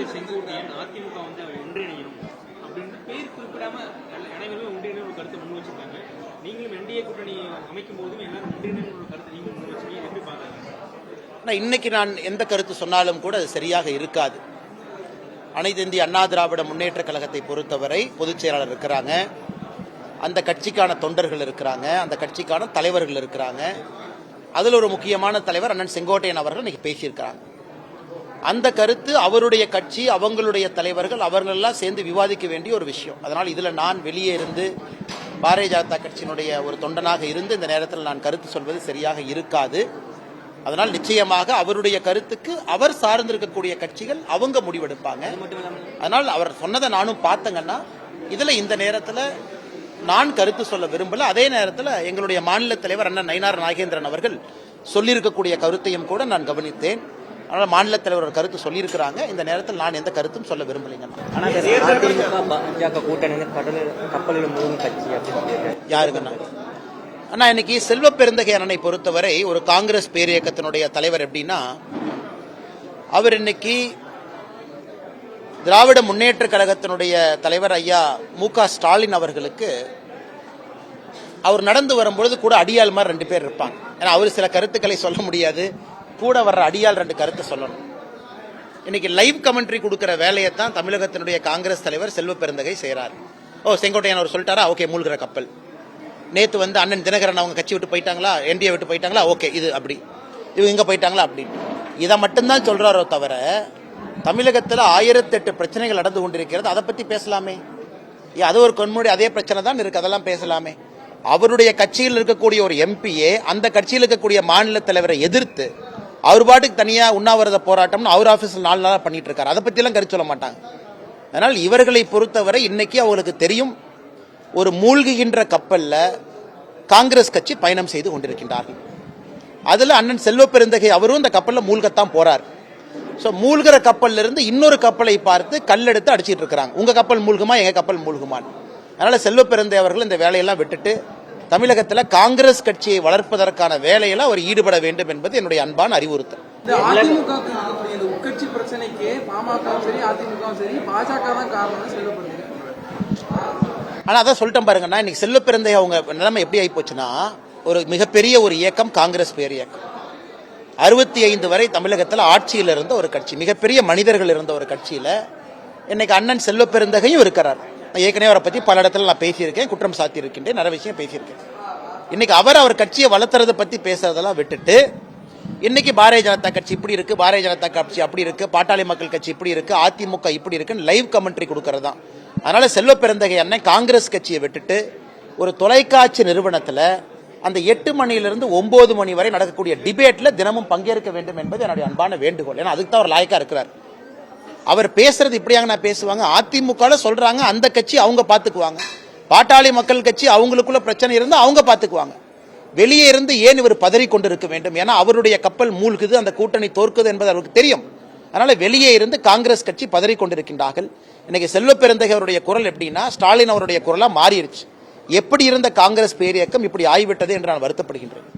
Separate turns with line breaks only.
அண்ணன் செங்கோட்டையன் அதிமுக வந்து ஒன்றிணையும் அப்படின்னு பேர் குறிப்பிடாம அனைவருமே ஒன்றிணையும் ஒரு கருத்தை முன் வச்சிருக்காங்க. நீங்களும் என்டிஏ கூட்டணி அமைக்கும் போதும் எல்லாரும் ஒன்றிணையும் ஒரு கருத்தை நீங்களும் முன் வச்சிருக்கீங்க, எப்படி பாக்குறீங்க?
இன்னைக்கு நான் எந்த கருத்து சொன்னாலும் கூட அது சரியாக இருக்காது. அனைத்து இந்திய அண்ணா திராவிட முன்னேற்ற கழகத்தை பொறுத்தவரை பொதுச் செயலாளர் இருக்கிறாங்க, அந்த கட்சிக்கான தொண்டர்கள் இருக்கிறாங்க, அந்த கட்சிக்கான தலைவர்கள் இருக்கிறாங்க. அதில் ஒரு முக்கியமான தலைவர் அண்ணன் செங்கோட்டையன் அவர்கள் இன்னைக்கு பேசியிருக்கிறாங்க. அந்த கருத்து அவருடைய கட்சி, அவங்களுடைய தலைவர்கள், அவர்களெல்லாம் சேர்ந்து விவாதிக்க வேண்டிய ஒரு விஷயம். அதனால் இதில் நான் வெளியே இருந்து பாரதிய ஜனதா கட்சியினுடைய ஒரு தொண்டனாக இருந்து இந்த நேரத்தில் நான் கருத்து சொல்வது சரியாக இருக்காது. அதனால் நிச்சயமாக அவருடைய கருத்துக்கு அவர் சார்ந்திருக்கக்கூடிய கட்சிகள் அவங்க முடிவெடுப்பாங்க. அதனால் அவர் சொன்னதை நானும் பார்த்தங்கன்னா இதில் இந்த நேரத்தில் நான் கருத்து சொல்ல விரும்பல. அதே நேரத்தில் எங்களுடைய மாநில தலைவர் அண்ணன் நயினார் நாகேந்திரன் அவர்கள் சொல்லியிருக்கக்கூடிய கருத்தையும் கூட நான் கவனித்தேன். அதனால் மாநில தலைவர் ஒரு கருத்து சொல்லியிருக்கிறாங்க. இந்த நேரத்தில் நான் எந்த கருத்தும் சொல்ல விரும்பலைங்க. யாருக்குன்னா அண்ணா இன்னைக்கு செல்வ பெருந்தகை அண்ணனை பொறுத்தவரை ஒரு காங்கிரஸ் பேரியக்கத்தினுடைய தலைவர் எப்படின்னா, அவர் இன்னைக்கு திராவிட முன்னேற்ற கழகத்தினுடைய தலைவர் ஐயா மு.க. ஸ்டாலின் அவர்களுக்கு அவர் நடந்து வரும்பொழுது கூட அடியாள் மாதிரி 2 பேர் இருப்பாங்க. ஏன்னா அவர் சில கருத்துக்களை சொல்ல முடியாது, கூட வர்ற அடியால் 2 கருத்து சொல்லணும். இன்னைக்கு லைவ் கமெண்ட்ரி கொடுக்கிற வேலையை தான் தமிழகத்தினுடைய காங்கிரஸ் தலைவர் செல்வ பெருந்தகை செய்யறாரு. செங்கோட்டையன் அவர் சொல்லிட்டாரா, ஓகே மூழ்கிற கப்பல். நேத்து வந்து அண்ணன் தினகரன் அவங்க கட்சி விட்டு போயிட்டாங்களா, என்டிஏ விட்டு போயிட்டாங்களா, ஓகே இது அப்படி, இவங்க இங்க போயிட்டாங்களா அப்படி, இதை மட்டும்தான் சொல்றாரோ தவிர தமிழகத்தில் 1008 பிரச்சனைகள் நடந்து கொண்டிருக்கிறது, அதை பத்தி பேசலாமே. அது ஒரு கொன்முடி அதே பிரச்சனை தான் இருக்கு, அதெல்லாம் பேசலாமே. அவருடைய கட்சியில் இருக்கக்கூடிய ஒரு எம்பிஏ அந்த கட்சியில் இருக்கக்கூடிய மாநில தலைவரை எதிர்த்து அவர் பாட்டுக்கு தனியா உண்ணாவிரத போராட்டம்னு அவர் ஆபீஸ்ல 4 நாளா பண்ணிட்டு இருக்காரு. அதை பத்தி எல்லாம் கருத்து சொல்ல மாட்டாங்க. அதனால் இவர்களை பொறுத்தவரை இன்னைக்கு அவங்களுக்கு தெரியும், ஒரு மூழ்குகின்ற கப்பல்ல காங்கிரஸ் கட்சி பயணம் செய்து கொண்டிருக்கின்றார்கள். அதுல அண்ணன் செல்வ பெருந்தகை அவரும் இந்த கப்பல்ல மூழ்கத்தான் போறார். மூழ்கிற கப்பல்ல இருந்து இன்னொரு கப்பலை பார்த்து கல்லெடுத்து அடிச்சிட்டு இருக்காங்க. உங்க கப்பல் மூழ்குமா, எங்க கப்பல் மூழ்குமான். அதனால செல்வ பெருந்தகை அவர்கள் இந்த வேலையெல்லாம் விட்டுட்டு தமிழகத்தில் காங்கிரஸ் கட்சியை வளர்ப்பதற்கான வேலையில அவர் ஈடுபட வேண்டும் என்பது என்னுடைய அன்பான அறிவுறுத்தல்.
உட்கட்சி பிரச்சனைக்கு பாமகவும் சரி அதிமுகவும் சரி பாஜக தான் காரணம் செல்வ.
ஆனா அதான் சொல்லிட்டேன் பாருங்கன்னா, இன்னைக்கு செல்வ பெருந்தகை அவங்க நிலைமை எப்படி ஆகி போச்சுன்னா, ஒரு மிகப்பெரிய ஒரு இயக்கம் காங்கிரஸ் பேர் இயக்கம் 65 வரை தமிழகத்தில் ஆட்சியில் இருந்த ஒரு கட்சி, மிகப்பெரிய மனிதர்கள் இருந்த ஒரு கட்சியில இன்னைக்கு அண்ணன் செல்வ பெருந்தகையும் இருக்கிறார். ஏற்கனவே அவரை பத்தி பல இடத்துல நான் பேசியிருக்கேன், குற்றம் சாட்டி இருக்கின்றேன், நிறைய விஷயம் பேசியிருக்கேன். இன்னைக்கு அவர் கட்சியை வளர்த்துறதை பத்தி பேசுறதெல்லாம் விட்டுட்டு இன்னைக்கு பாரதிய ஜனதா கட்சி இப்படி இருக்கு, பாரதிய ஜனதா கட்சி அப்படி இருக்கு, பாட்டாளி மக்கள் கட்சி இப்படி இருக்கு, அதிமுக இப்படி இருக்குன்னு லைவ் கமெண்ட்ரி கொடுக்கறது தான். அதனால செல்வ பெருந்தகை அண்ணன் காங்கிரஸ் கட்சியை விட்டுட்டு ஒரு தொலைக்காட்சி நிறுவனத்தில் அந்த 8 மணியிலிருந்து 9 மணி வரை நடக்கக்கூடிய டிபேட்ல தினமும் பங்கேற்க வேண்டும் என்பது என்னுடைய அன்பான வேண்டுகோள். ஏன்னா அதுக்கு தான் அவர் லாயக்கா இருக்கிறார். அவர் பேசுறது இப்படியாங்க நான் பேசுவாங்க, அதிமுக சொல்றாங்க அந்த கட்சி அவங்க பாத்துக்குவாங்க, பாட்டாளி மக்கள் கட்சி அவங்களுக்குள்ள பிரச்சனை இருந்தா அவங்க பாத்துக்குவாங்க. வெளியே இருந்து ஏன் இவர் பதறி கொண்டிருக்க வேண்டும்? ஏன்னா அவருடைய கப்பல் மூழ்குது, அந்த கூட்டணி தோற்குது என்பது அவருக்கு தெரியும். அதனால வெளியே இருந்து காங்கிரஸ் கட்சி பதறி கொண்டிருக்கின்றார்கள். இன்னைக்கு செல்வ பெருந்தகை அவருடைய குரல் எப்படின்னா ஸ்டாலின் அவருடைய குரலா மாறிடுச்சு. எப்படி இருந்த காங்கிரஸ் பேரியக்கம் இப்படி ஆகிவிட்டது என்று நான் வருத்தப்படுகின்றேன்.